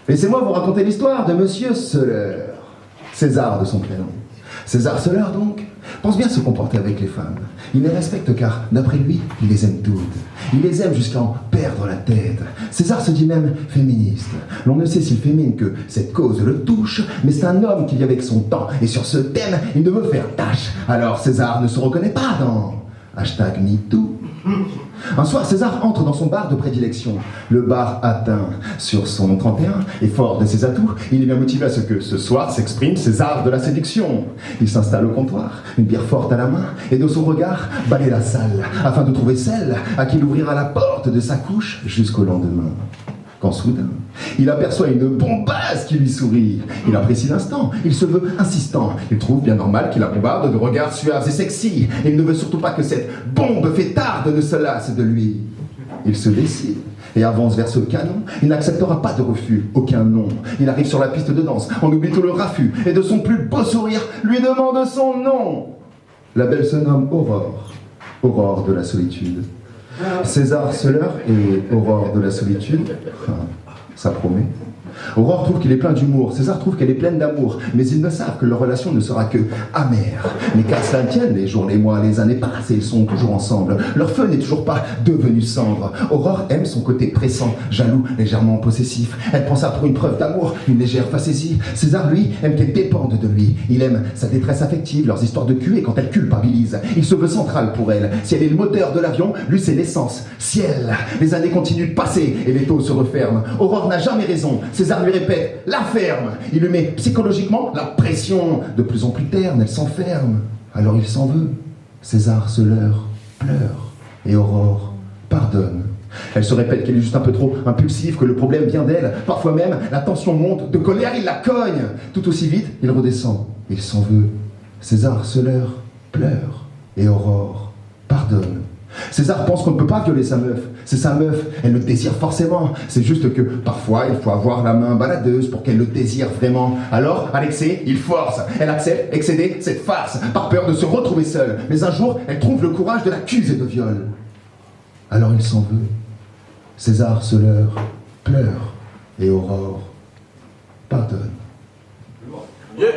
Laissez-moi vous raconter l'histoire de Monsieur Seller. César de son prénom. César Seller, donc, pense bien se comporter avec les femmes. Il les respecte car, d'après lui, il les aime toutes. Il les aime jusqu'à en perdre la tête. César se dit même féministe. L'on ne sait s'il fémine que cette cause le touche, mais c'est un homme qui vit avec son temps. Et sur ce thème, il ne veut faire tâche. Alors César ne se reconnaît pas dans #MeToo. Un soir, César entre dans son bar de prédilection. Le bar atteint sur son 31, et fort de ses atouts, il est bien motivé à ce que ce soir s'exprime ses arts de la séduction. Il s'installe au comptoir, une bière forte à la main, et de son regard balaye la salle, afin de trouver celle à qui il ouvrira la porte de sa couche jusqu'au lendemain. Quand soudain, il aperçoit une bombasse qui lui sourit. Il apprécie l'instant, il se veut insistant. Il trouve bien normal qu'il la bombarde de regards suaves et sexy. Et il ne veut surtout pas que cette bombe fêtarde ne se lasse de lui. Il se décide et avance vers ce canon. Il n'acceptera pas de refus, aucun nom. Il arrive sur la piste de danse, on oublie tout le raffut, et de son plus beau sourire, lui demande son nom. La belle se nomme Aurore, Aurore de la solitude. César Seller et Aurore de la solitude, ça promet. Aurore trouve qu'il est plein d'humour, César trouve qu'elle est pleine d'amour, mais ils ne savent que leur relation ne sera que amère. Mais qu'à cela tienne, les jours, les mois, les années passent et ils sont toujours ensemble. Leur feu n'est toujours pas devenu cendre. Aurore aime son côté pressant, jaloux, légèrement possessif. Elle prend ça pour une preuve d'amour, une légère facétie. César, lui, aime qu'elle dépende de lui. Il aime sa détresse affective, leurs histoires de cul et quand elle culpabilise. Il se veut central pour elle. Si elle est le moteur de l'avion, lui c'est l'essence. Ciel. Les années continuent de passer et les taux se referment. Aurore n'a jamais raison. César lui répète, la ferme. Il lui met psychologiquement la pression. De plus en plus terne, elle s'enferme. Alors il s'en veut. César se leurre, pleure. Et Aurore pardonne. Elle se répète qu'elle est juste un peu trop impulsive, que le problème vient d'elle. Parfois même, la tension monte. De colère, il la cogne. Tout aussi vite, il redescend. Il s'en veut. César se leurre, pleure. Et Aurore pardonne. César pense qu'on ne peut pas violer sa meuf. C'est sa meuf, elle le désire forcément. C'est juste que parfois il faut avoir la main baladeuse pour qu'elle le désire vraiment. Alors, à l'excès, il force. Elle accepte excéder cette farce, par peur de se retrouver seule. Mais un jour, elle trouve le courage de l'accuser de viol. Alors il s'en veut. César se leurre, pleure. Et Aurore pardonne. Yeah.